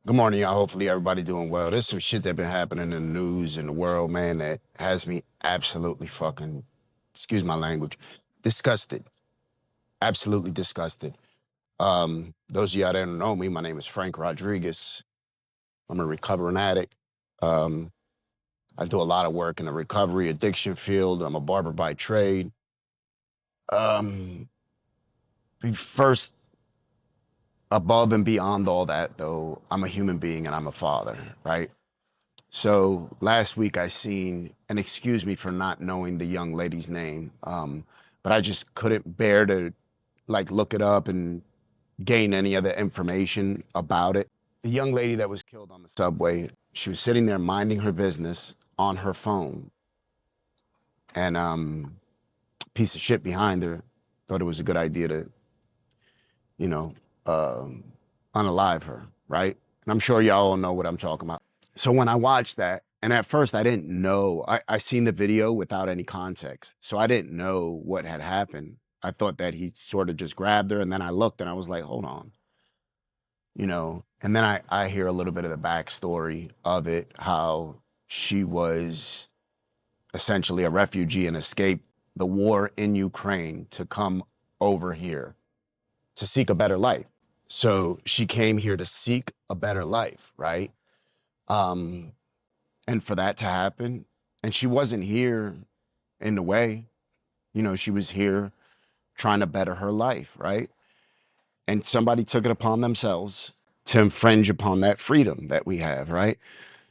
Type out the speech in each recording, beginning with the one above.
Good morning, y'all. Hopefully everybody doing well. There's some shit that been happening in the news in the world, man, that has me absolutely fucking, excuse my language, disgusted. Absolutely disgusted. Those of y'all that don't know me, my name is Frank Rodriguez. I'm a recovering addict. Um, I do a lot of work in the recovery addiction field. I'm a barber by trade. Um, First, above and beyond all that, though, I'm a human being and I'm a father, right? So last week I seen, and excuse me for not knowing the young lady's name, but I just couldn't bear to like look it up and gain any other information about it. The young lady that was killed on the subway, she was sitting there minding her business on her phone, and piece of shit behind her thought it was a good idea to, you know, um, unalive her, right? And I'm sure y'all all know what I'm talking about. So when I watched that, and at first I didn't know, I seen the video without any context. So I didn't know what had happened. I thought that he sort of just grabbed her, and then I looked and I was like, hold on, and then I hear a little bit of the backstory of it, how she was essentially a refugee and escaped the war in Ukraine to come over here to seek a better life. So she came here to seek a better life, right? Um, and for that to happen, and she wasn't here in the way, she was here trying to better her life, right? And somebody took it upon themselves to infringe upon that freedom that we have, right?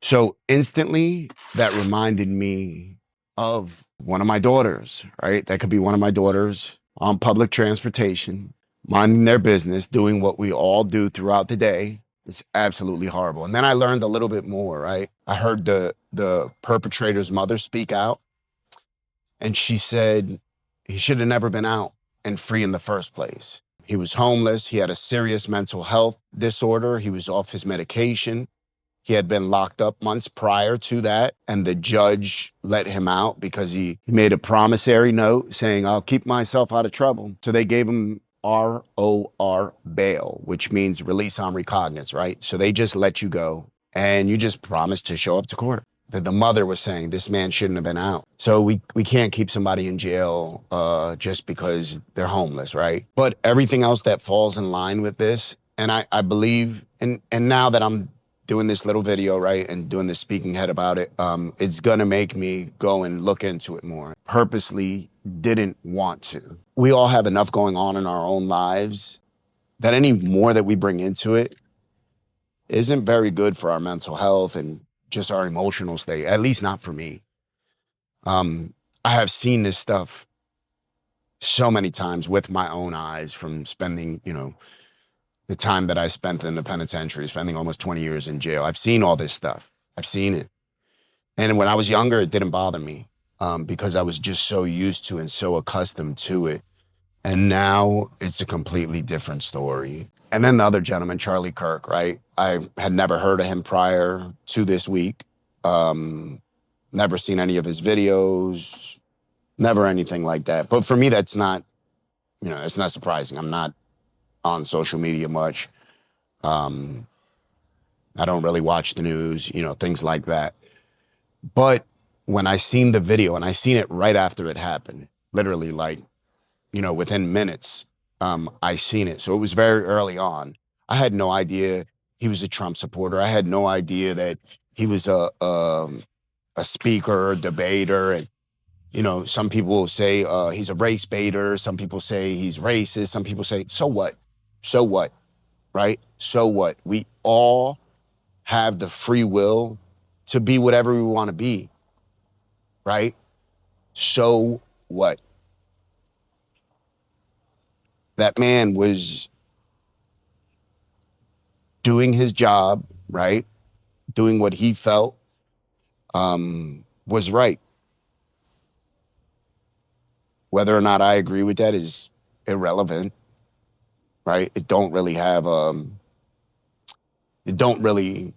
So instantly that reminded me of one of my daughters, right? That could be one of my daughters on public transportation, minding their business, doing what we all do throughout the day. It's absolutely horrible. And then I learned a little bit more, right? I heard the perpetrator's mother speak out, and she said he should have never been out and free in the first place. He was homeless. He had a serious mental health disorder. He was off his medication. He had been locked up months prior to that, and the judge let him out because he made a promissory note saying, I'll keep myself out of trouble. So they gave him ROR bail, which means release on recognizance, right? So they just let you go and you just promise to show up to court. The mother was saying this man shouldn't have been out. So we can't keep somebody in jail just because they're homeless, right? But everything else that falls in line with this, and I believe, and now that I'm doing this little video, right, and doing this speaking head about it, it's gonna make me go and look into it more. Purposely didn't want to. We all have enough going on in our own lives that any more that we bring into it isn't very good for our mental health and just our emotional state, at least not for me. Um, I have seen this stuff so many times with my own eyes from spending, the time that I spent in the penitentiary, spending almost 20 years in jail. I've seen all this stuff. I've seen it. And when I was younger, it didn't bother me because I was just so used to and so accustomed to it. And now it's a completely different story. And then the other gentleman, Charlie Kirk, right? I had never heard of him prior to this week. Um, Never seen any of his videos, never anything like that. But for me, that's not, it's not surprising. I'm not on social media much. Um, I don't really watch the news, things like that. But when I seen the video, and I seen it right after it happened, literally like, within minutes, I seen it. So it was very early on. I had no idea he was a Trump supporter. I had no idea that he was a speaker, a debater. And, some people say he's a race baiter. Some people say he's racist. Some people say, so what? So what? Right? So what? We all have the free will to be whatever we want to be, right? So what? That man was doing his job, right? Doing what he felt was right. Whether or not I agree with that is irrelevant, right? It don't really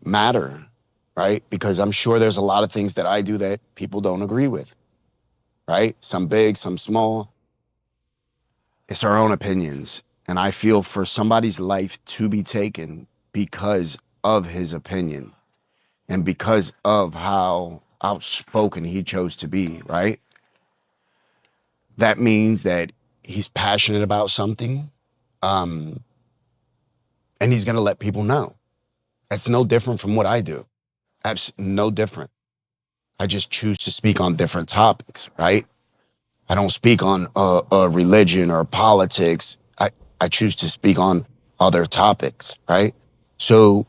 matter, right? Because I'm sure there's a lot of things that I do that people don't agree with, right? Some big, some small. It's our own opinions. And I feel for somebody's life to be taken because of his opinion and because of how outspoken he chose to be, right? That means that he's passionate about something, and he's gonna let people know. That's no different from what I do. No different. I just choose to speak on different topics, right? I don't speak on religion or politics. I choose to speak on other topics, right? So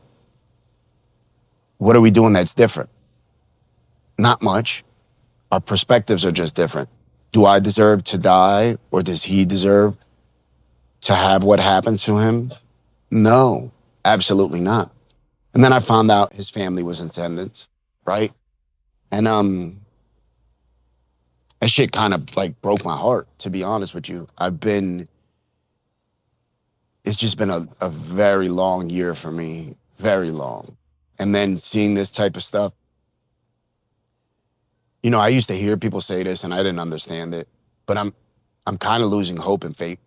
what are we doing that's different? Not much. Our perspectives are just different. Do I deserve to die or does he deserve to have what happened to him? No, absolutely not. And then I found out his family was in attendance, right? And that shit kind of like broke my heart, to be honest with you. It's just been a very long year for me, very long. And then seeing this type of stuff, I used to hear people say this and I didn't understand it, but I'm kind of losing hope and faith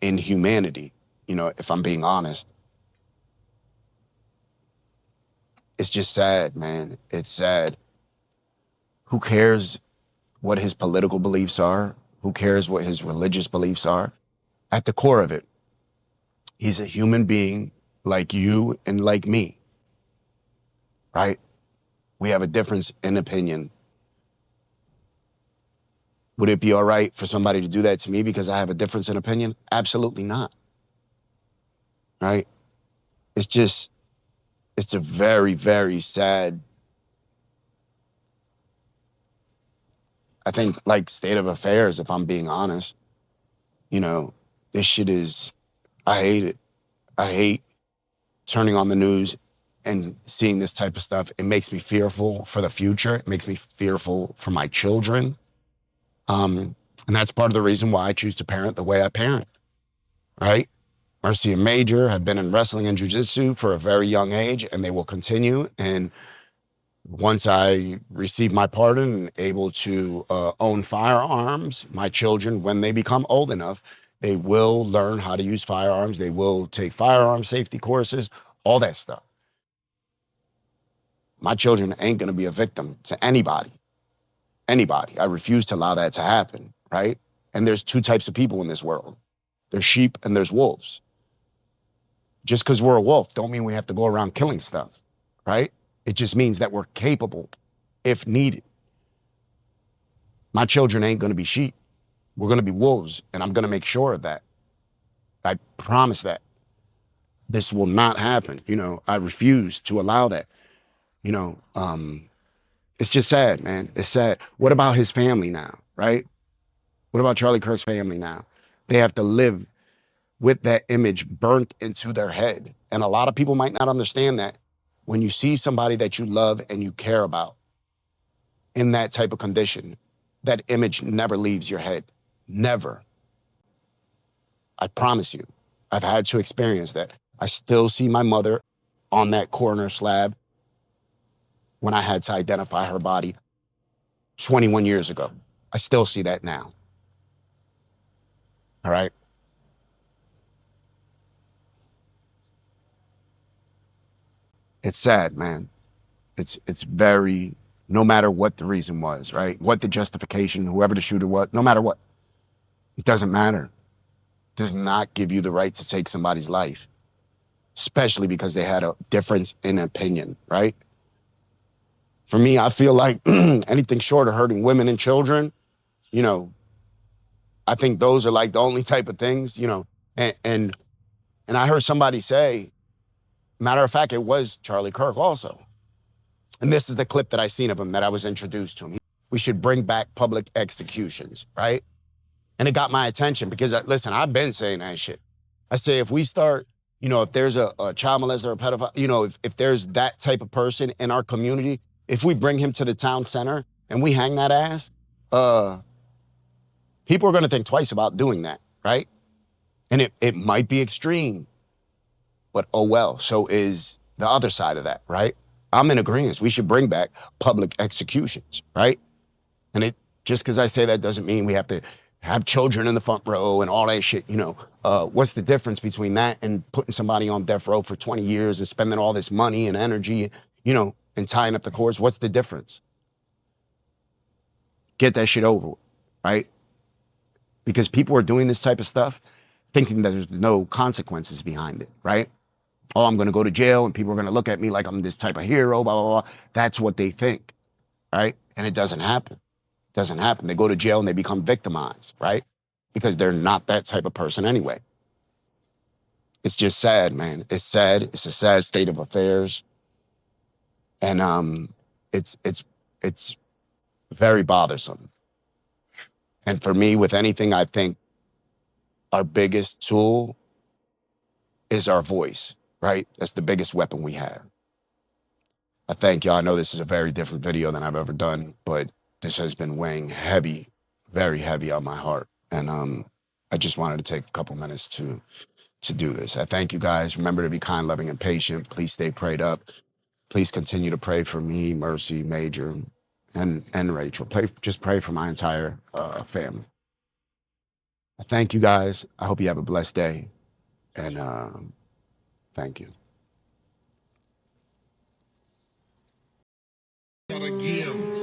in humanity. If I'm being honest, it's just sad, man. It's sad. Who cares what his political beliefs are? Who cares what his religious beliefs are? At the core of it, he's a human being like you and like me, right? We have a difference in opinion. Would it be all right for somebody to do that to me because I have a difference in opinion? Absolutely not, right? It's a very, very sad, I think, like state of affairs, if I'm being honest. You know, this shit is, I hate it. I hate turning on the news and seeing this type of stuff. It makes me fearful for the future. It makes me fearful for my children. And that's part of the reason why I choose to parent the way I parent, right? Mercy and Major have been in wrestling and jujitsu for a very young age, and they will continue. And once I receive my pardon and able to own firearms, my children, when they become old enough, they will learn how to use firearms. They will take firearm safety courses, all that stuff. My children ain't gonna be a victim to anybody. Anybody. I refuse to allow that to happen, right? And there's two types of people in this world. There's sheep and there's wolves. Just because we're a wolf don't mean we have to go around killing stuff, right? It just means that we're capable if needed. My children ain't gonna be sheep. We're gonna be wolves, and I'm gonna make sure of that. I promise that. This will not happen. I refuse to allow that. You know, it's just sad, man. It's sad. What about his family now, right? What about Charlie Kirk's family now? They have to live with that image burnt into their head. And a lot of people might not understand that. When you see somebody that you love and you care about in that type of condition, that image never leaves your head. Never. I promise you. I've had to experience that. I still see my mother on that corner slab when I had to identify her body 21 years ago. I still see that now. All right. It's sad, man. It's very, no matter what the reason was, right? What the justification, whoever the shooter was, no matter what, it doesn't matter. It does not give you the right to take somebody's life, especially because they had a difference in opinion, right? For me, I feel like anything short of hurting women and children, you know, I think those are like the only type of things, and I heard somebody say, matter of fact, it was Charlie Kirk also. And this is the clip that I seen of him that I was introduced to him. We should bring back public executions, right? And it got my attention because, listen, I've been saying that shit. I say if we start, if there's a child molester or a pedophile, if there's that type of person in our community, if we bring him to the town center and we hang that ass, people are gonna think twice about doing that, right? And it might be extreme, but oh well, so is the other side of that, right? I'm in agreement. We should bring back public executions, right? And just because I say that doesn't mean we have to have children in the front row and all that shit, you know. What's the difference between that and putting somebody on death row for 20 years and spending all this money and energy, you know, and tying up the cords? What's the difference? Get that shit over with, right? Because people are doing this type of stuff thinking that there's no consequences behind it, right? Oh, I'm gonna go to jail and people are gonna look at me like I'm this type of hero, blah, blah, blah. That's what they think, right? And it doesn't happen. It doesn't happen. They go to jail and they become victimized, right? Because they're not that type of person anyway. It's just sad, man. It's sad. It's a sad state of affairs. And it's very bothersome. And for me, with anything, I think our biggest tool is our voice, right? That's the biggest weapon we have. I thank y'all. I know this is a very different video than I've ever done, but this has been weighing heavy, very heavy on my heart. And I just wanted to take a couple minutes to do this. I thank you guys. Remember to be kind, loving, and patient. Please stay prayed up. Please continue to pray for me, Mercy, Major, and Rachel. Just pray for my entire family. I thank you guys. I hope you have a blessed day. And thank you. Gotta give.